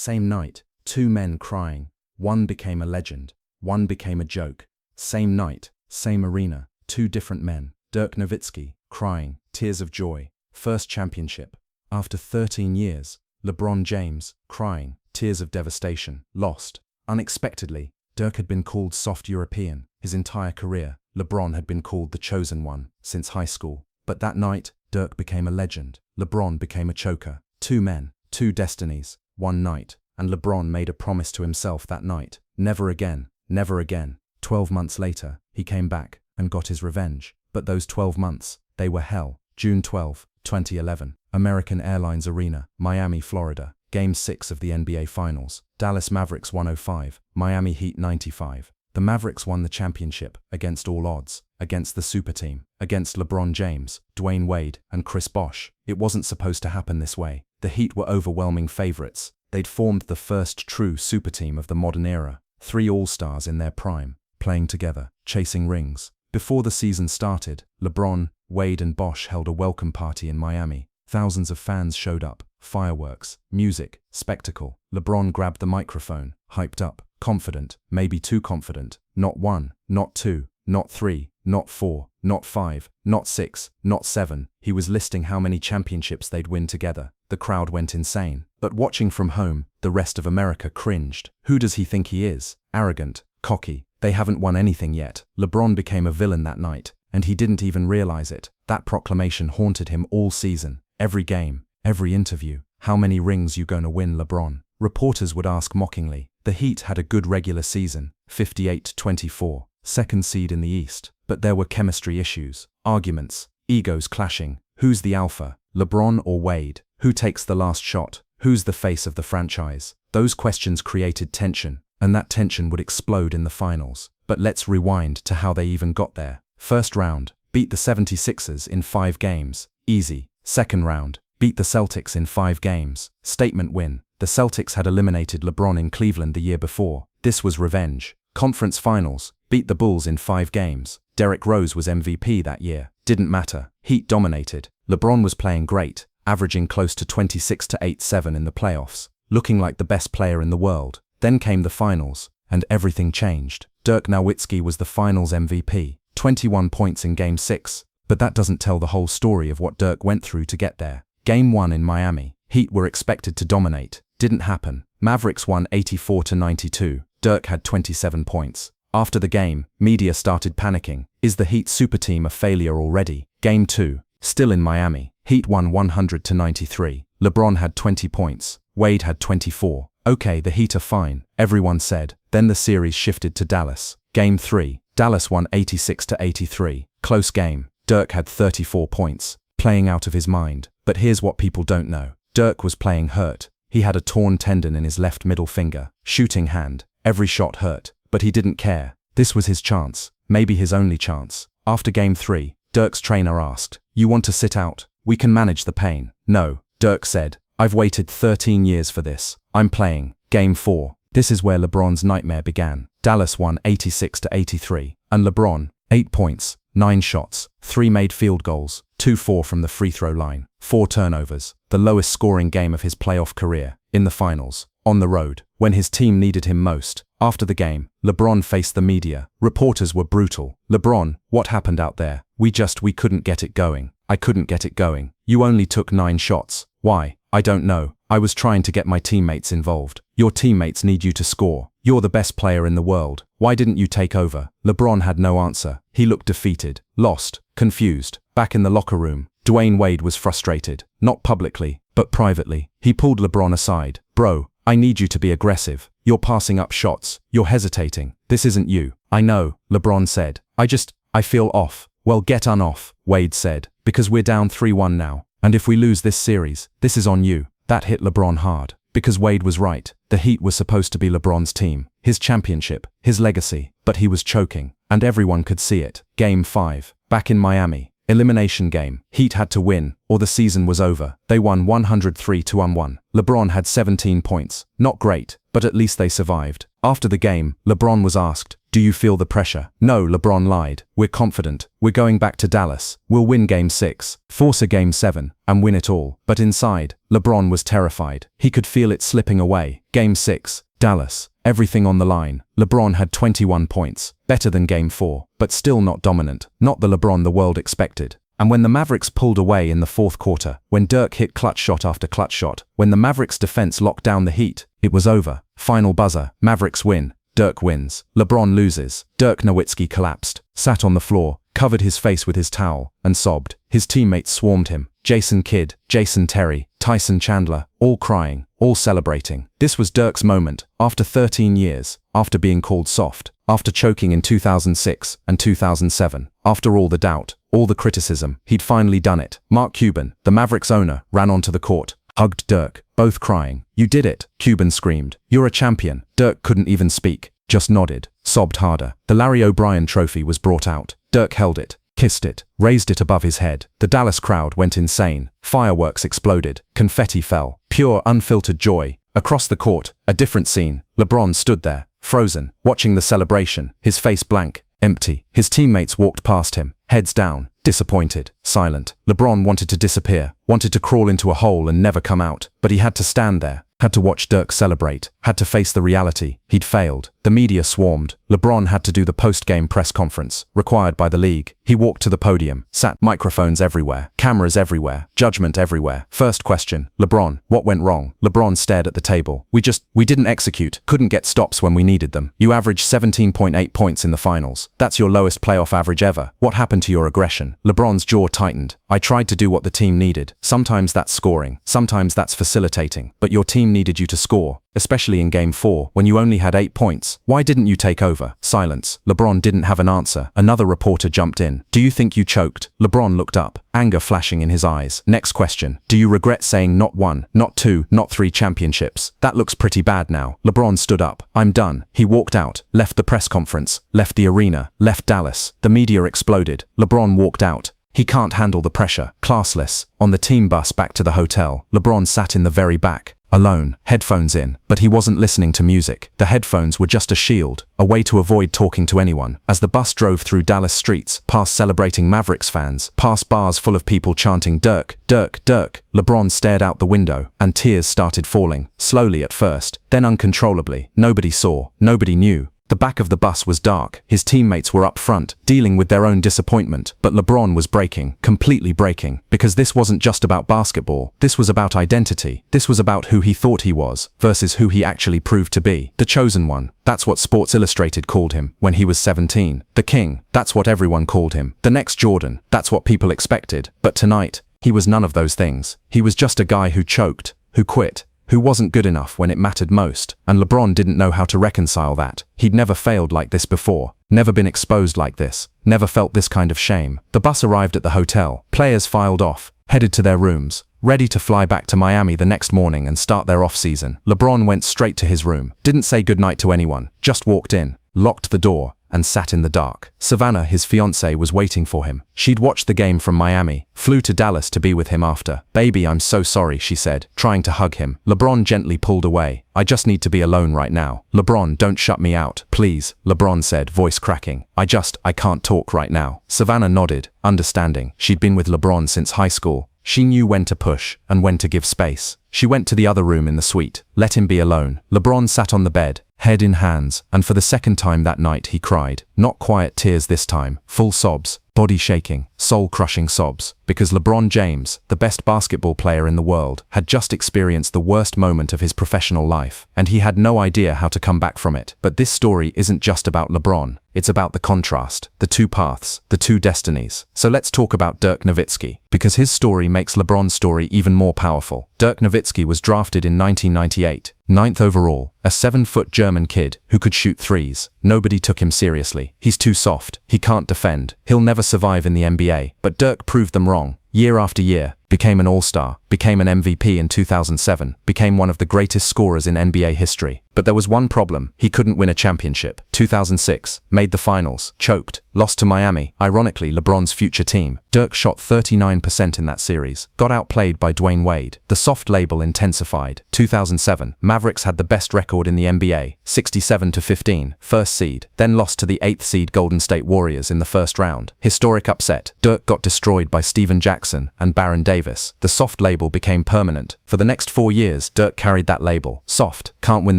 Same night, two men crying. One became a legend, one became a joke. Same night, same arena, two different men. Dirk Nowitzki, crying, tears of joy, first championship. After 13 years, LeBron James, crying, tears of devastation, lost. Unexpectedly, Dirk had been called soft European his entire career. LeBron had been called the chosen one since high school. But that night, Dirk became a legend. LeBron became a choker. Two men, two destinies, one night. And LeBron made a promise to himself that night. Never again, never again. 12 months later, he came back and got his revenge. But those 12 months, they were hell. June 12, 2011, American Airlines Arena, Miami, Florida. Game 6 of the NBA Finals. Dallas Mavericks 105, Miami Heat 95. The Mavericks won the championship against all odds, against the super team, against LeBron James, Dwayne Wade, and Chris Bosh. It wasn't supposed to happen this way. The Heat were overwhelming favorites. They'd formed the first true super team of the modern era. 3 all-stars in their prime, playing together, chasing rings. Before the season started, LeBron, Wade, and Bosh held a welcome party in Miami. Thousands of fans showed up. Fireworks, music, spectacle. LeBron grabbed the microphone, hyped up, confident, maybe too confident. Not 1, not 2, not 3, not 4, not 5, not 6, not 7. He was listing how many championships they'd win together. The crowd went insane. But watching from home, the rest of America cringed. Who does he think he is? Arrogant, cocky. They haven't won anything yet. LeBron became a villain that night, and he didn't even realize it. That proclamation haunted him all season. Every game, every interview. How many rings you gonna win, LeBron? Reporters would ask mockingly. The Heat had a good regular season, 58-24, second seed in the East. But there were chemistry issues, arguments, egos clashing. Who's the alpha, LeBron or Wade? Who takes the last shot? Who's the face of the franchise? Those questions created tension, and that tension would explode in the finals. But let's rewind to how they even got there. First round, beat the 76ers in 5 games. Easy. Second round, beat the Celtics in 5 games. Statement win. The Celtics had eliminated LeBron in Cleveland the year before. This was revenge. Conference Finals, beat the Bulls in 5 games. Derrick Rose was MVP that year. Didn't matter. Heat dominated. LeBron was playing great, averaging close to 26-8-7 in the playoffs, looking like the best player in the world. Then came the finals, and everything changed. Dirk Nowitzki was the finals MVP, 21 points in Game 6. But that doesn't tell the whole story of what Dirk went through to get there. Game 1 in Miami. Heat were expected to dominate. Didn't happen. Mavericks won 84-92. Dirk had 27 points. After the game, media started panicking. Is the Heat super team a failure already? Game 2. Still in Miami. Heat won 100-93. LeBron had 20 points. Wade had 24. Okay, the Heat are fine, everyone said. Then the series shifted to Dallas. Game 3. Dallas won 86-83. Close game. Dirk had 34 points, playing out of his mind. But here's what people don't know. Dirk was playing hurt. He had a torn tendon in his left middle finger. Shooting hand. Every shot hurt. But he didn't care. This was his chance. Maybe his only chance. After Game 3, Dirk's trainer asked, "You want to sit out? We can manage the pain." "No," Dirk said. "I've waited 13 years for this. I'm playing." Game 4. This is where LeBron's nightmare began. Dallas won 86-83. And LeBron, 8 points, 9 shots, 3 made field goals, 2-4 from the free throw line, 4 turnovers, the lowest scoring game of his playoff career, in the finals, on the road, when his team needed him most. After the game, LeBron faced the media. Reporters were brutal. "LeBron, what happened out there? We couldn't get it going. I couldn't get it going. You only took 9 shots. Why? I don't know. I was trying to get my teammates involved. Your teammates need you to score. You're the best player in the world. Why didn't you take over?" LeBron had no answer. He looked defeated, lost, confused. Back in the locker room, Dwayne Wade was frustrated. Not publicly, but privately. He pulled LeBron aside. "Bro, I need you to be aggressive. You're passing up shots. You're hesitating. This isn't you." "I know," LeBron said. I feel off." "Well, get off," Wade said, "because we're down 3-1 now. And if we lose this series, this is on you." That hit LeBron hard. Because Wade was right. The Heat was supposed to be LeBron's team, his championship, his legacy. But he was choking. And everyone could see it. Game 5. Back in Miami. Elimination game. Heat had to win, or the season was over. They won 103-101. LeBron had 17 points. Not great, but at least they survived. After the game, LeBron was asked, "Do you feel the pressure?" "No," LeBron lied. "We're confident. We're going back to Dallas. We'll win Game 6, force a Game 7, and win it all." But inside, LeBron was terrified. He could feel it slipping away. Game 6, Dallas. Everything on the line. LeBron had 21 points, better than Game 4, but still not dominant, not the LeBron the world expected. And when the Mavericks pulled away in the fourth quarter, when Dirk hit clutch shot after clutch shot, when the Mavericks defense locked down the heat, it was over. Final buzzer. Mavericks win. Dirk wins. LeBron loses. Dirk Nowitzki collapsed, sat on the floor, covered his face with his towel, and sobbed. His teammates swarmed him. Jason Kidd, Jason Terry, Tyson Chandler, all crying, all celebrating. This was Dirk's moment, after 13 years, after being called soft, after choking in 2006 and 2007, after all the doubt, all the criticism, he'd finally done it. Mark Cuban, the Mavericks owner, ran onto the court, hugged Dirk, both crying. "You did it," Cuban screamed. "You're a champion." Dirk couldn't even speak, just nodded, sobbed harder. The Larry O'Brien trophy was brought out. Dirk held it, kissed it, raised it above his head. The Dallas crowd went insane. Fireworks exploded. Confetti fell. Pure, unfiltered joy. Across the court, a different scene. LeBron stood there, frozen, watching the celebration, his face blank, empty. His teammates walked past him, heads down, disappointed, silent. LeBron wanted to disappear, wanted to crawl into a hole and never come out, but he had to stand there, had to watch Dirk celebrate, had to face the reality. He'd failed. The media swarmed. LeBron had to do the post-game press conference, required by the league. He walked to the podium, sat, microphones everywhere, cameras everywhere, judgment everywhere. First question, "LeBron, what went wrong?" LeBron stared at the table. We didn't execute, couldn't get stops when we needed them. You averaged 17.8 points in the finals. That's your lowest playoff average ever. What happened to your aggression?" LeBron's jaw tightened. "I tried to do what the team needed. Sometimes that's scoring, sometimes that's facilitating, but your team needed you to score, especially in Game 4, when you only had 8 points. Why didn't you take over?" Silence. LeBron didn't have an answer. Another reporter jumped in. "Do you think you choked?" LeBron looked up, anger flashing in his eyes. Next question. "Do you regret saying not 1, not 2, not 3 championships? That looks pretty bad now." LeBron stood up. "I'm done." He walked out, left the press conference, left the arena, left Dallas. The media exploded. LeBron walked out. He can't handle the pressure. Classless. On the team bus back to the hotel, LeBron sat in the very back, alone, headphones in, but he wasn't listening to music. The headphones were just a shield, a way to avoid talking to anyone. As the bus drove through Dallas streets, past celebrating Mavericks fans, past bars full of people chanting "Dirk, Dirk, Dirk," LeBron stared out the window, and tears started falling, slowly at first, then uncontrollably. Nobody saw, nobody knew. The back of the bus was dark. His teammates were up front, dealing with their own disappointment, but LeBron was breaking, completely breaking, because this wasn't just about basketball. This was about identity. This was about who he thought he was, versus who he actually proved to be. The chosen one. That's what Sports Illustrated called him when he was 17. The king. That's what everyone called him. The next Jordan. That's what people expected. But tonight, he was none of those things. He was just a guy who choked, who quit, who wasn't good enough when it mattered most, and LeBron didn't know how to reconcile that. He'd never failed like this before, never been exposed like this, never felt this kind of shame. The bus arrived at the hotel. Players filed off, headed to their rooms, ready to fly back to Miami the next morning and start their off-season. LeBron went straight to his room, didn't say goodnight to anyone, just walked in, locked the door, and sat in the dark. Savannah, his fiancée, was waiting for him. She'd watched the game from Miami, flew to Dallas to be with him after. "Baby, I'm so sorry," she said, trying to hug him. LeBron gently pulled away. "I just need to be alone right now." "LeBron, don't shut me out, please," LeBron said, voice cracking. I can't talk right now." Savannah nodded, understanding. She'd been with LeBron since high school. She knew when to push and when to give space. She went to the other room in the suite, let him be alone. LeBron sat on the bed, head in hands, and for the second time that night he cried. Not quiet tears this time, full sobs, body shaking, soul-crushing sobs, because LeBron James, the best basketball player in the world, had just experienced the worst moment of his professional life, and he had no idea how to come back from it. But this story isn't just about LeBron. It's about the contrast, the two paths, the two destinies. So let's talk about Dirk Nowitzki, because his story makes LeBron's story even more powerful. Dirk Nowitzki was drafted in 1998, 9th overall, a 7-foot German kid who could shoot threes. Nobody took him seriously. He's too soft. He can't defend. He'll never survive in the NBA. But Dirk proved them wrong. Year after year, became an all-star, became an MVP in 2007, became one of the greatest scorers in NBA history. But there was one problem. He couldn't win a championship. 2006, made the finals, choked, lost to Miami, ironically LeBron's future team. Dirk shot 39% in that series, got outplayed by Dwayne Wade. The soft label intensified. 2007, Mavericks had the best record in the NBA, 67-15, first seed, then lost to the 8th seed Golden State Warriors in the first round. Historic upset. Dirk got destroyed by Steven Jackson and Baron Davis. The soft label became permanent. For the next 4 years, Dirk carried that label. Soft, can't win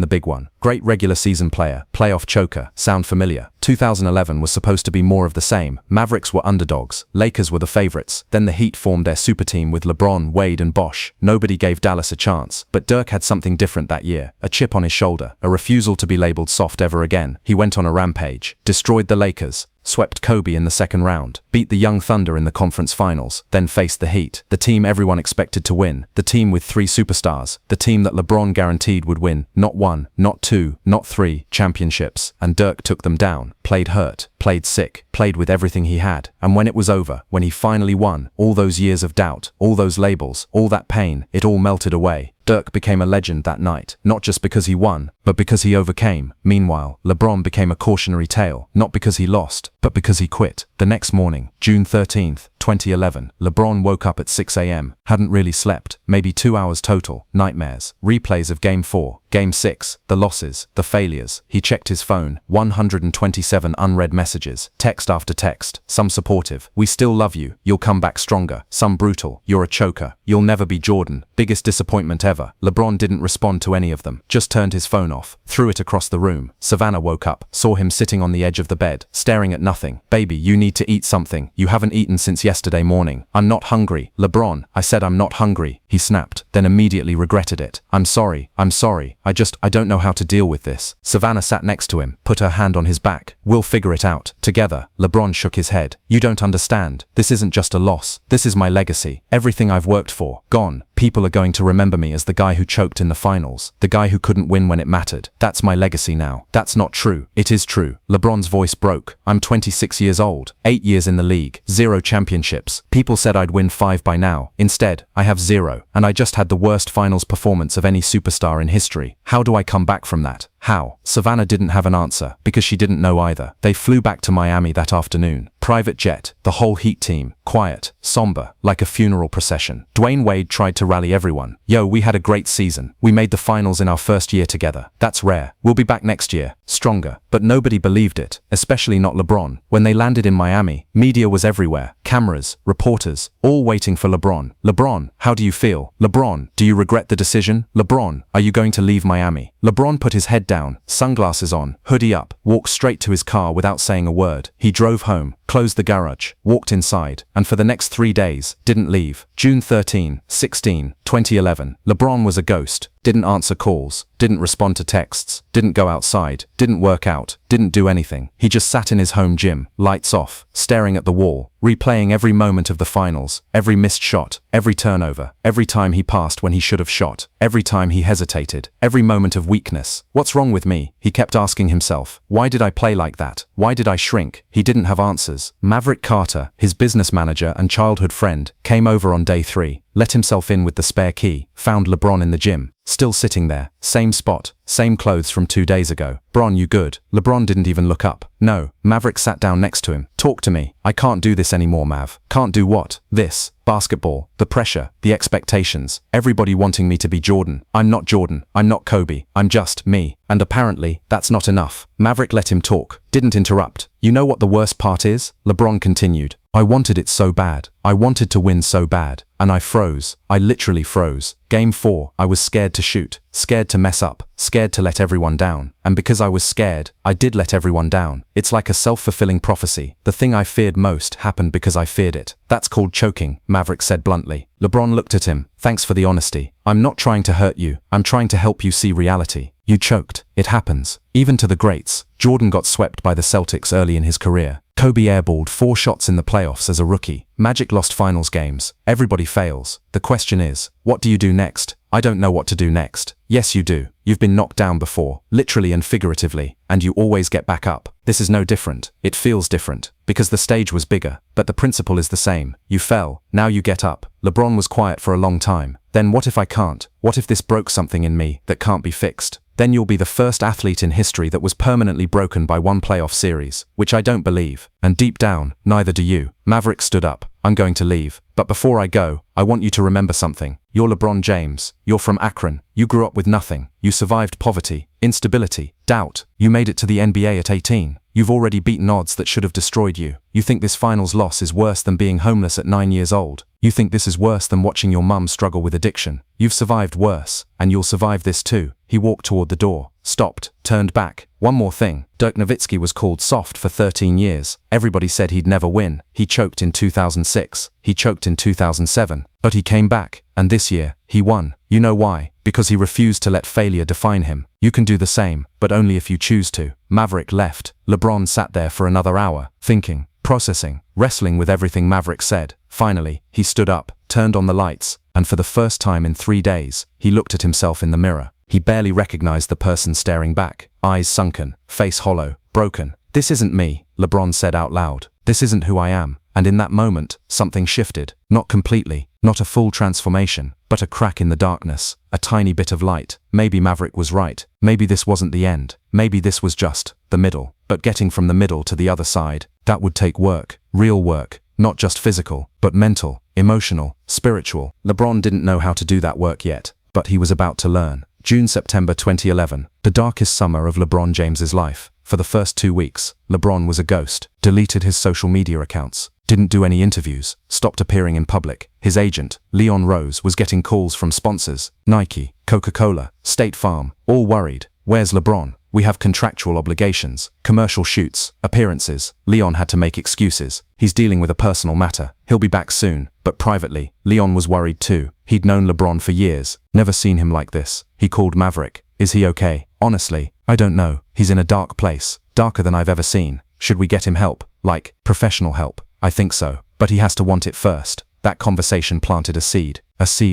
the big one. Great regular season player, playoff choker, sound familiar. 2011 was supposed to be more of the same. Mavericks were underdogs, Lakers were the favorites. Then the Heat formed their super team with LeBron, Wade and Bosh. Nobody gave Dallas a chance. But Dirk had something different that year. A chip on his shoulder, a refusal to be labeled soft ever again. He went on a rampage, destroyed the Lakers, swept Kobe in the second round, beat the Young Thunder in the conference finals, then faced the Heat, the team everyone expected to win, the team with 3 superstars, the team that LeBron guaranteed would win not 1, not 2, not 3 championships, and Dirk took them down, played hurt, played sick, played with everything he had, and when it was over, when he finally won, all those years of doubt, all those labels, all that pain, it all melted away. Dirk became a legend that night, not just because he won, but because he overcame. Meanwhile, LeBron became a cautionary tale, not because he lost, but because he quit. The next morning, June 13th, 2011, LeBron woke up at 6 a.m., hadn't really slept, maybe 2 hours total, nightmares, replays of Game 4, Game 6, the losses, the failures. He checked his phone, 127 unread messages, text after text, some supportive, we still love you, you'll come back stronger, some brutal, you're a choker, you'll never be Jordan, biggest disappointment ever. LeBron didn't respond to any of them, just turned his phone off, threw it across the room. Savannah woke up, saw him sitting on the edge of the bed, staring at nothing. Baby, you need to eat something, you haven't eaten since yesterday morning. I'm not hungry. LeBron, I said I'm not hungry, he snapped, then immediately regretted it. I'm sorry, I don't know how to deal with this. Savannah sat next to him, put her hand on his back. We'll figure it out, together. LeBron shook his head. You don't understand. This isn't just a loss. This is my legacy. Everything I've worked for, gone. People are going to remember me as the guy who choked in the finals, the guy who couldn't win when it mattered. That's my legacy now. That's not true. It is true. LeBron's voice broke. I'm 26 years old, 8 years in the league, 0 championships. People said I'd win 5 by now. Instead, I have 0, and I just had the worst finals performance of any superstar in history. How do I come back from that? How? Savannah didn't have an answer, because she didn't know either. They flew back to Miami that afternoon. Private jet, the whole Heat team, quiet, somber, like a funeral procession. Dwayne Wade tried to rally everyone. Yo, we had a great season. We made the finals in our first year together. That's rare. We'll be back next year, stronger. But nobody believed it, especially not LeBron. When they landed in Miami, media was everywhere. Cameras, reporters, all waiting for LeBron. LeBron, how do you feel? LeBron, do you regret the decision? LeBron, are you going to leave Miami? LeBron put his head down, sunglasses on, hoodie up, walked straight to his car without saying a word. He drove home, closed the garage, walked inside, and for the next 3 days, didn't leave. June 13, 16, 2011. LeBron was a ghost. Didn't answer calls, didn't respond to texts, didn't go outside, didn't work out, didn't do anything. He just sat in his home gym, lights off, staring at the wall, replaying every moment of the finals, every missed shot, every turnover, every time he passed when he should have shot, every time he hesitated, every moment of weakness. What's wrong with me? He kept asking himself. Why did I play like that? Why did I shrink? He didn't have answers. Maverick Carter, his business manager and childhood friend, came over on day 3, let himself in with the spare key, found LeBron in the gym, still sitting there, same spot, same clothes from 2 days ago. Bron, you good? LeBron didn't even look up. No. Maverick sat down next to him. Talk to me. I can't do this anymore, Mav. Can't do what? This. Basketball. The pressure. The expectations. Everybody wanting me to be Jordan. I'm not Jordan. I'm not Kobe. I'm just me. And apparently, that's not enough. Maverick let him talk. Didn't interrupt. You know what the worst part is? LeBron continued. I wanted it so bad. I wanted to win so bad. And I froze. I literally froze. Game 4, I was scared to shoot, scared to mess up, scared to let everyone down. And because I was scared, I did let everyone down. It's like a self-fulfilling prophecy. The thing I feared most happened because I feared it. That's called choking, Maverick said bluntly. LeBron looked at him. Thanks for the honesty. I'm not trying to hurt you. I'm trying to help you see reality. You choked. It happens. Even to the greats. Jordan got swept by the Celtics early in his career. Kobe airballed 4 shots in the playoffs as a rookie. Magic lost finals games. Everybody fails. The question is, what do you do next? I don't know what to do next. Yes, you do. You've been knocked down before, literally and figuratively, and you always get back up. This is no different. It feels different, because the stage was bigger, but the principle is the same. You fell, now you get up. LeBron was quiet for a long time. Then what if I can't? What if this broke something in me that can't be fixed? then you'll be the first athlete in history that was permanently broken by one playoff series, which I don't believe. And deep down, neither do you. Maverick stood up. I'm going to leave. But before I go, I want you to remember something. You're LeBron James. You're from Akron. You grew up with nothing. You survived poverty, instability, doubt. You made it to the NBA at 18. You've already beaten odds that should have destroyed you. You think this finals loss is worse than being homeless at 9 years old. You think this is worse than watching your mum struggle with addiction. You've survived worse, and you'll survive this too. He walked toward the door, stopped, turned back. One more thing. Dirk Nowitzki was called soft for 13 years. Everybody said he'd never win. He choked in 2006. He choked in 2007. But he came back, and this year, he won. You know why? Because he refused to let failure define him. You can do the same, but only if you choose to. Maverick left. LeBron sat there for another hour, thinking, processing, wrestling with everything Maverick said. Finally, he stood up, turned on the lights, and for the first time in 3 days, he looked at himself in the mirror. He barely recognized the person staring back, eyes sunken, face hollow, broken. This isn't me, LeBron said out loud. This isn't who I am. And in that moment, something shifted. Not completely, not a full transformation, but a crack in the darkness, a tiny bit of light. Maybe Maverick was right. Maybe this wasn't the end. Maybe this was just the middle. But getting from the middle to the other side, that would take work, real work, not just physical, but mental, emotional, spiritual. LeBron didn't know how to do that work yet, but he was about to learn. June-September 2011, the darkest summer of LeBron James's life. For the first 2 weeks, LeBron was a ghost, deleted his social media accounts, didn't do any interviews, stopped appearing in public. His agent, Leon Rose, was getting calls from sponsors, Nike, Coca-Cola, State Farm, all worried. Where's LeBron? We have contractual obligations, commercial shoots, appearances. Leon had to make excuses. He's dealing with a personal matter. He'll be back soon. But privately, Leon was worried too. He'd known LeBron for years, never seen him like this. He called Maverick. Is he okay? Honestly, I don't know. He's in a dark place, darker than I've ever seen. Should we get him help? Like, professional help? I think so. But he has to want it first. That conversation planted a seed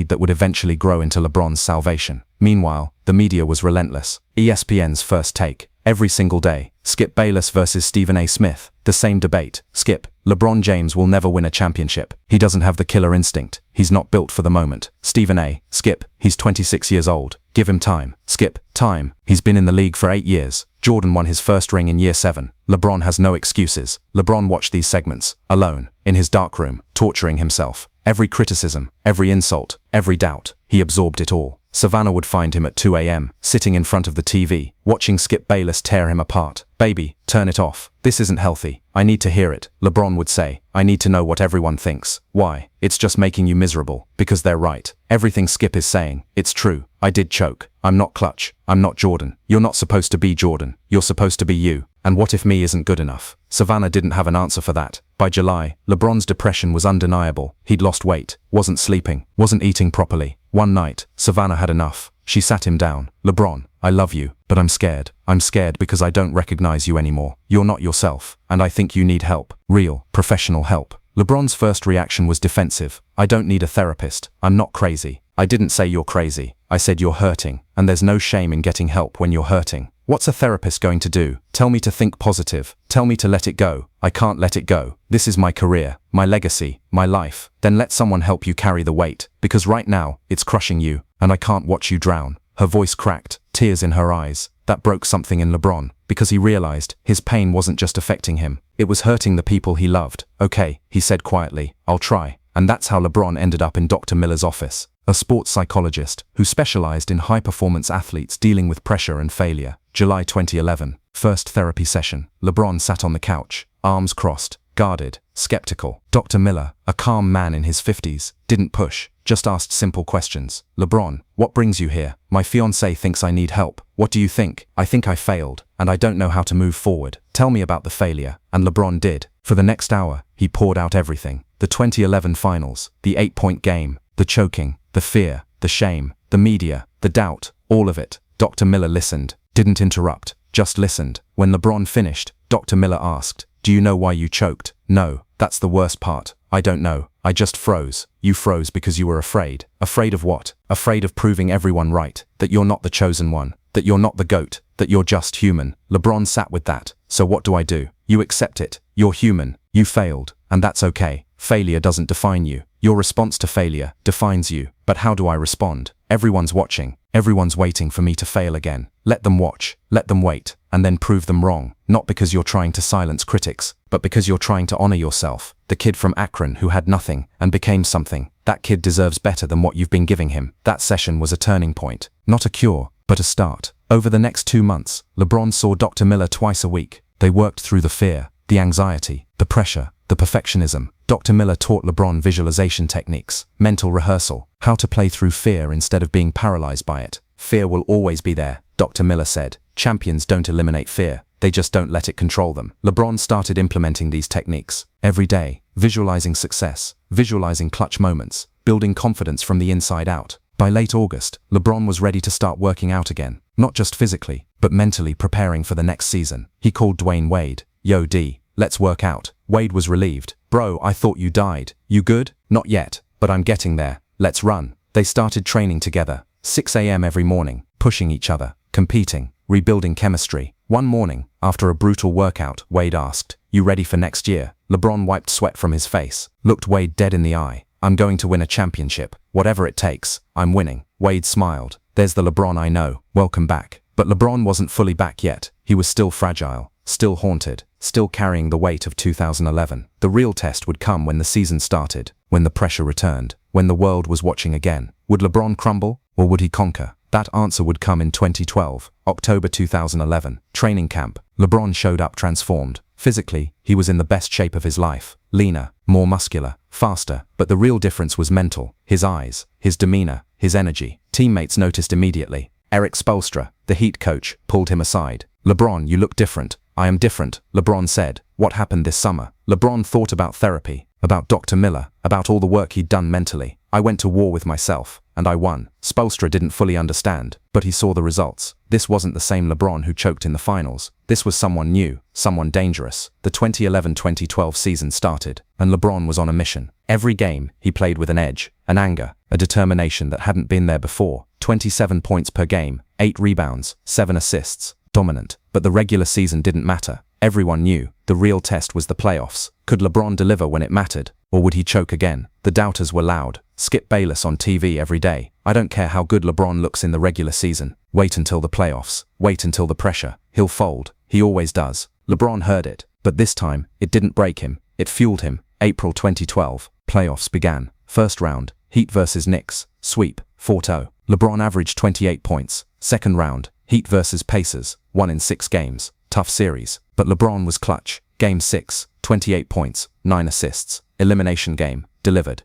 that would eventually grow into LeBron's salvation. Meanwhile, the media was relentless. ESPN's First Take. Every single day. Skip Bayless versus Stephen A. Smith. The same debate. Skip. LeBron James will never win a championship. He doesn't have the killer instinct. He's not built for the moment. Stephen A. Skip. He's 26 years old. Give him time. Skip. Time. He's been in the league for 8 years. Jordan won his first ring in year 7. LeBron has no excuses. LeBron watched these segments, alone, in his darkroom, torturing himself. Every criticism, every insult, every doubt. He absorbed it all. Savannah would find him at 2 a.m., sitting in front of the TV, watching Skip Bayless tear him apart. Baby, turn it off. This isn't healthy. I need to hear it. LeBron would say, I need to know what everyone thinks. Why? It's just making you miserable. Because they're right. Everything Skip is saying, it's true. I did choke. I'm not clutch. I'm not Jordan. You're not supposed to be Jordan. You're supposed to be you. And what if me isn't good enough? Savannah didn't have an answer for that. By July, LeBron's depression was undeniable. He'd lost weight, wasn't sleeping, wasn't eating properly. One night, Savannah had enough. She sat him down. LeBron, I love you, but I'm scared. I'm scared because I don't recognize you anymore. You're not yourself, and I think you need help. Real, professional help. LeBron's first reaction was defensive. I don't need a therapist. I'm not crazy. I didn't say you're crazy. I said you're hurting, and there's no shame in getting help when you're hurting. What's a therapist going to do? Tell me to think positive. Tell me to let it go. I can't let it go. This is my career, my legacy, my life. Then let someone help you carry the weight, because right now, it's crushing you, and I can't watch you drown. Her voice cracked, tears in her eyes. That broke something in LeBron, because he realized his pain wasn't just affecting him. It was hurting the people he loved. Okay, he said quietly, I'll try. And that's how LeBron ended up in Dr. Miller's office, a sports psychologist who specialized in high-performance athletes dealing with pressure and failure. July 2011, first therapy session. LeBron sat on the couch, arms crossed, guarded, skeptical. Dr. Miller, a calm man in his 50s, didn't push, just asked simple questions. LeBron, what brings you here? My fiancé thinks I need help. What do you think? I think I failed, and I don't know how to move forward. Tell me about the failure. And LeBron did. For the next hour, he poured out everything. The 2011 finals, the 8-point game, the choking, the fear, the shame, the media, the doubt, all of it. Dr. Miller listened, didn't interrupt, just listened. When LeBron finished, Dr. Miller asked, do you know why you choked? No, that's the worst part. I don't know. I just froze. You froze because you were afraid. Afraid of what? Afraid of proving everyone right, that you're not the chosen one, that you're not the GOAT, that you're just human. LeBron sat with that. So what do I do? You accept it. You're human. You failed. And that's okay. Failure doesn't define you. Your response to failure defines you. But how do I respond? Everyone's watching. Everyone's waiting for me to fail again. Let them watch, let them wait, and then prove them wrong. Not because you're trying to silence critics, but because you're trying to honor yourself. The kid from Akron who had nothing and became something. That kid deserves better than what you've been giving him. That session was a turning point. Not a cure, but a start. Over the next 2 months, LeBron saw Dr. Miller twice a week. They worked through the fear, the anxiety, the pressure, the perfectionism. Dr. Miller taught LeBron visualization techniques, mental rehearsal, how to play through fear instead of being paralyzed by it. Fear will always be there, Dr. Miller said. Champions don't eliminate fear, they just don't let it control them. LeBron started implementing these techniques every day, visualizing success, visualizing clutch moments, building confidence from the inside out. By late August, LeBron was ready to start working out again, not just physically, but mentally preparing for the next season. He called Dwayne Wade. "Yo, D, let's work out." Wade was relieved. "Bro, I thought you died. You good?" "Not yet, but I'm getting there. Let's run." They started training together, 6 a.m. every morning, pushing each other, competing, rebuilding chemistry. One morning, after a brutal workout, Wade asked, "You ready for next year?" LeBron wiped sweat from his face, looked Wade dead in the eye. "I'm going to win a championship. Whatever it takes, I'm winning." Wade smiled. "There's the LeBron I know. Welcome back." But LeBron wasn't fully back yet. He was still fragile, still haunted, still carrying the weight of 2011. The real test would come when the season started, when the pressure returned, when the world was watching again. Would LeBron crumble, or would he conquer? That answer would come in 2012, October 2011, training camp. LeBron showed up transformed. Physically, he was in the best shape of his life, leaner, more muscular, faster, but the real difference was mental. His eyes, his demeanor, his energy. Teammates noticed immediately. Eric Spoelstra, the Heat coach, pulled him aside. "LeBron, you look different." "I am different," LeBron said. "What happened this summer?" LeBron thought about therapy, about Dr. Miller, about all the work he'd done mentally. "I went to war with myself, and I won." Spoelstra didn't fully understand, but he saw the results. This wasn't the same LeBron who choked in the finals. This was someone new, someone dangerous. The 2011-2012 season started, and LeBron was on a mission. Every game, he played with an edge, an anger, a determination that hadn't been there before. 27 points per game, 8 rebounds, 7 assists. Dominant. But the regular season didn't matter. Everyone knew. The real test was the playoffs. Could LeBron deliver when it mattered? Or would he choke again? The doubters were loud. Skip Bayless on TV every day. "I don't care how good LeBron looks in the regular season. Wait until the playoffs. Wait until the pressure. He'll fold. He always does." LeBron heard it. But this time, it didn't break him. It fueled him. April 2012. Playoffs began. First round. Heat versus Knicks. Sweep. 4-0. LeBron averaged 28 points. Second round. Heat versus Pacers. 1 in 6 games. Tough series. But LeBron was clutch. Game 6. 28 points. 9 assists. Elimination game. Delivered.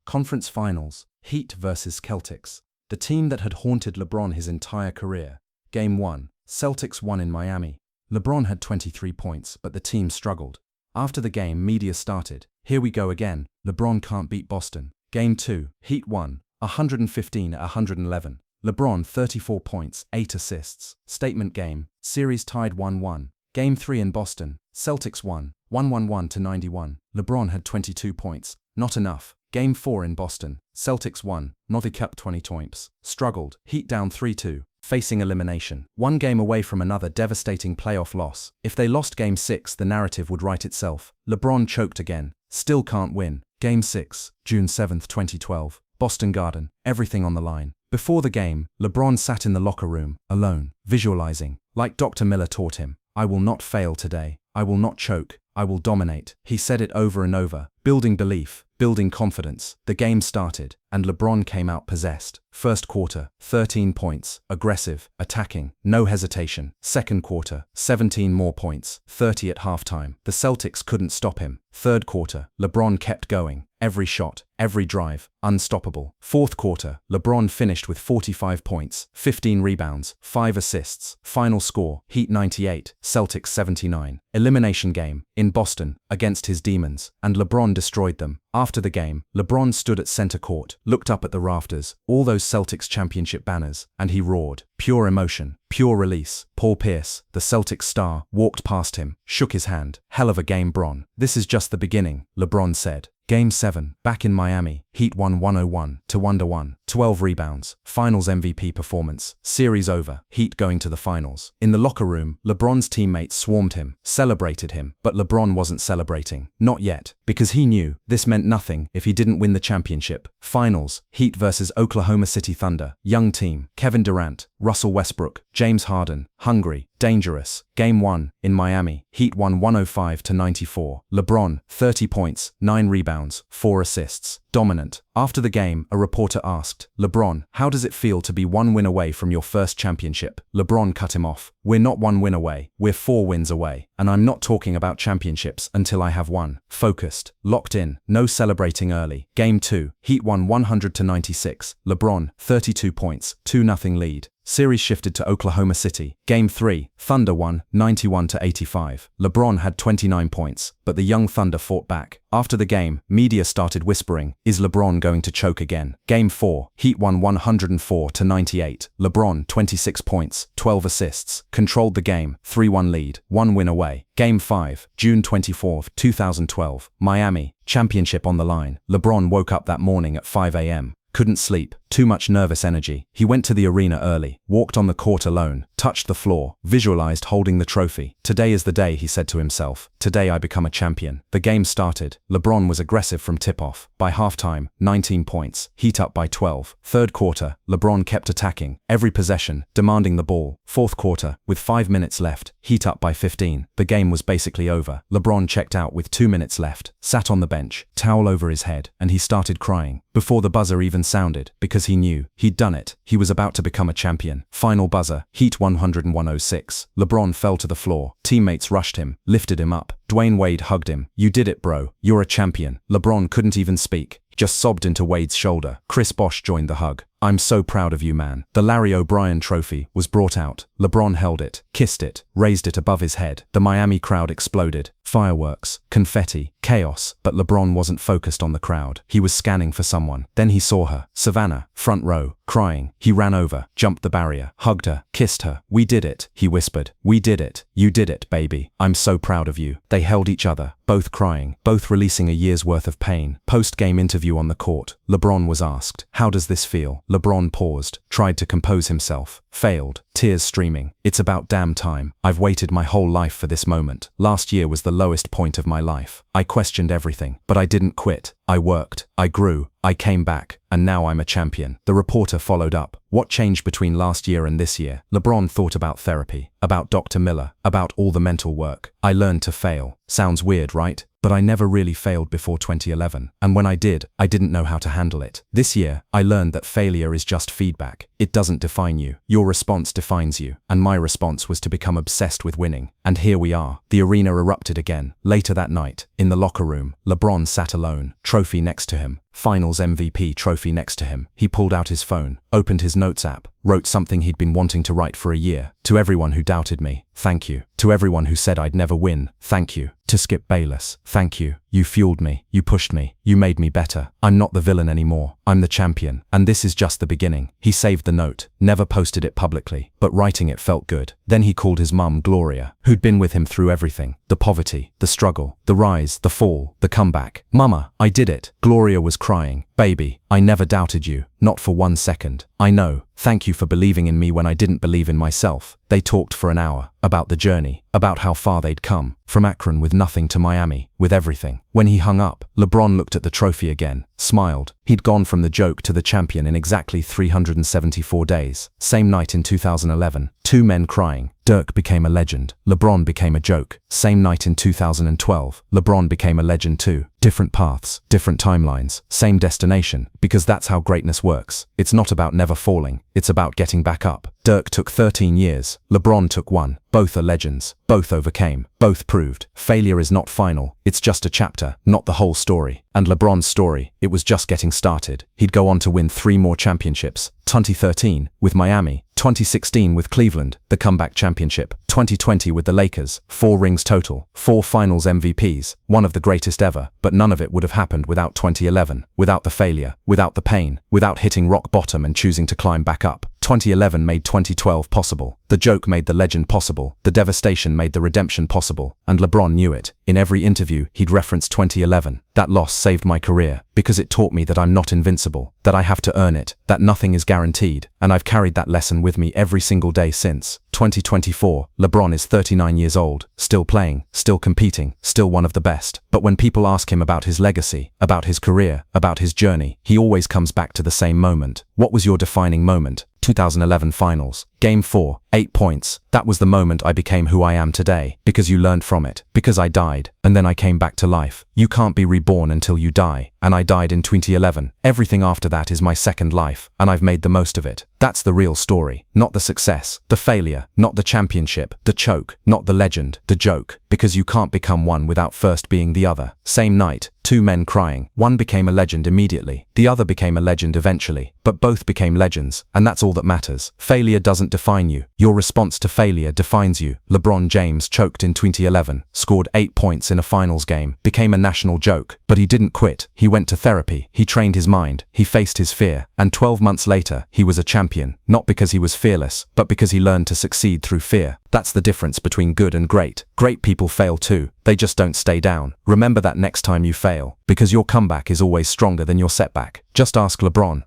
Conference Finals. Heat versus Celtics. The team that had haunted LeBron his entire career. Game 1. Celtics won in Miami. LeBron had 23 points, but the team struggled. After the game, media started. "Here we go again. LeBron can't beat Boston." Game 2. Heat won. 115-111. LeBron 34 points, 8 assists. Statement game. Series tied 1-1. Game 3 in Boston. Celtics won. 111-91. LeBron had 22 points. Not enough. Game 4 in Boston. Celtics won. Novi Cup 20 points. Struggled. Heat down 3-2. Facing elimination. One game away from another devastating playoff loss. If they lost Game 6, the narrative would write itself. LeBron choked again. Still can't win. Game 6, June 7, 2012. Boston Garden. Everything on the line. Before the game, LeBron sat in the locker room, alone, visualizing. Like Dr. Miller taught him, "I will not fail today. I will not choke. I will dominate." He said it over and over, building belief, building confidence. The game started, and LeBron came out possessed. First quarter, 13 points, aggressive, attacking, no hesitation. Second quarter, 17 more points, 30 at halftime. The Celtics couldn't stop him. Third quarter, LeBron kept going. Every shot, every drive, unstoppable. Fourth quarter, LeBron finished with 45 points, 15 rebounds, 5 assists. Final score, Heat 98, Celtics 79. Elimination game, in Boston, against his demons, and LeBron destroyed them. After the game, LeBron stood at center court, looked up at the rafters, all those Celtics championship banners, and he roared. Pure emotion, pure release. Paul Pierce, the Celtics star, walked past him, shook his hand. "Hell of a game, Bron. This is just the beginning," LeBron said. Game 7, back in Miami, Heat won 101-101, 12 rebounds, Finals MVP performance, series over, Heat going to the Finals. In the locker room, LeBron's teammates swarmed him, celebrated him, but LeBron wasn't celebrating. Not yet, because he knew this meant nothing if he didn't win the championship. Finals, Heat versus Oklahoma City Thunder, young team, Kevin Durant, Russell Westbrook, James Harden, hungry, dangerous. Game 1, in Miami, Heat won 105-94. LeBron, 30 points, 9 rebounds, 4 assists. Dominant. After the game, a reporter asked, "LeBron, how does it feel to be 1 win away from your first championship?" LeBron cut him off. "We're not 1 win away, we're 4 wins away. And I'm not talking about championships until I have one." Focused, locked in, no celebrating early. Game 2, Heat won 100-96. LeBron, 32 points, 2-0 lead. Series shifted to Oklahoma City. Game 3, Thunder won, 91-85. LeBron had 29 points, but the young Thunder fought back. After the game, media started whispering, "Is LeBron going to choke again?" Game 4, Heat won 104-98. LeBron, 26 points, 12 assists, controlled the game, 3-1 lead, 1 win away. Game 5, June 24, 2012, Miami, championship on the line. LeBron woke up that morning at 5 a.m. Couldn't sleep, too much nervous energy. He went to the arena early, walked on the court alone, touched the floor, visualized holding the trophy. "Today is the day," he said to himself. "Today I become a champion." The game started. LeBron was aggressive from tip-off. By halftime, 19 points, Heat up by 12. Third quarter, LeBron kept attacking, every possession, demanding the ball. Fourth quarter, with 5 minutes left, Heat up by 15. The game was basically over. LeBron checked out with 2 minutes left, sat on the bench, towel over his head, and he started crying. Before the buzzer even sounded, because he knew he'd done it. He was about to become a champion. Final buzzer, Heat 101-106. LeBron fell to the floor. Teammates rushed him, lifted him up. Dwayne Wade hugged him. "You did it, bro. You're a champion." LeBron couldn't even speak. Just sobbed into Wade's shoulder. Chris Bosh joined the hug. "I'm so proud of you, man." The Larry O'Brien trophy was brought out. LeBron held it, kissed it, raised it above his head. The Miami crowd exploded. Fireworks, confetti, chaos. But LeBron wasn't focused on the crowd. He was scanning for someone. Then he saw her, Savannah, front row, crying. He ran over, jumped the barrier, hugged her, kissed her. "We did it," he whispered. "We did it. You did it, baby. I'm so proud of you." They held each other, both crying, both releasing a year's worth of pain. Post-game interview on the court, LeBron was asked, "How does this feel?" LeBron paused, tried to compose himself, failed, tears streaming. "It's about damn time. I've waited my whole life for this moment. Last year was the lowest point of my life. I questioned everything, but I didn't quit. I worked, I grew, I came back, and now I'm a champion." The reporter followed up. "What changed between last year and this year?" LeBron thought about therapy, about Dr. Miller, about all the mental work. "I learned to fail." Sounds weird, right? But I never really failed before 2011. And when I did, I didn't know how to handle it. This year, I learned that failure is just feedback. It doesn't define you. Your response defines you. And my response was to become obsessed with winning. And here we are. The arena erupted again. Later that night, in the locker room, LeBron sat alone, trophy next to him. Finals MVP trophy next to him. He pulled out his phone, opened his notes app, wrote something he'd been wanting to write for a year. "To everyone who doubted me, thank you. To everyone who said I'd never win, thank you. To Skip Bayless, thank you. You fueled me, you pushed me, you made me better. I'm not the villain anymore. I'm the champion. And this is just the beginning." He saved the note, never posted it publicly, but writing it felt good. Then he called his mum Gloria, who'd been with him through everything. The poverty, the struggle, the rise, the fall, the comeback. "Mama, I did it." Gloria was crying. "Baby, I never doubted you, not for 1 second. I know. Thank you for believing in me when I didn't believe in myself." They talked for an hour, about the journey, about how far they'd come, from Akron with nothing to Miami, with everything. When he hung up, LeBron looked at the trophy again, smiled. He'd gone from the joke to the champion in exactly 374 days. Same night in 2011, 2 men crying. Dirk became a legend. LeBron became a joke. Same night in 2012, LeBron became a legend too. Different paths, different timelines, same destination, because that's how greatness works. It's not about never falling, it's about getting back up. Dirk took 13 years, LeBron took 1. Both are legends, both overcame, both proved. Failure is not final, it's just a chapter, not the whole story. And LeBron's story, it was just getting started. He'd go on to win 3 more championships. 2013, with Miami, 2016 with Cleveland, the comeback championship, 2020 with the Lakers, 4 rings total, 4 finals MVPs, one of the greatest ever, but none of it would have happened without 2011, without the failure, without the pain, without hitting rock bottom and choosing to climb back up. 2011 made 2012 possible. The joke made the legend possible. The devastation made the redemption possible. And LeBron knew it. In every interview, he'd reference 2011. That loss saved my career, because it taught me that I'm not invincible, that I have to earn it, that nothing is guaranteed, and I've carried that lesson with me every single day since. 2024, LeBron is 39 years old, still playing, still competing, still one of the best. But when people ask him about his legacy, about his career, about his journey, he always comes back to the same moment. What was your defining moment? 2011 Finals. Game 4, 8 points. That was the moment I became who I am today. Because you learned from it. Because I died, and then I came back to life. You can't be reborn until you die. And I died in 2011. Everything after that is my second life, and I've made the most of it. That's the real story. Not the success, the failure, not the championship, the choke, not the legend, the joke. Because you can't become one without first being the other. Same night, two men crying. One became a legend immediately. The other became a legend eventually. But both became legends, and that's all that matters. Failure doesn't define you. Your response to failure defines you. LeBron James choked in 2011, scored 8 points in a finals game, became a national joke. But he didn't quit. He went to therapy. He trained his mind. He faced his fear. And 12 months later, he was a champion. Not because he was fearless, but because he learned to succeed through fear. That's the difference between good and great. Great people fail too. They just don't stay down. Remember that next time you fail, because your comeback is always stronger than your setback. Just ask LeBron.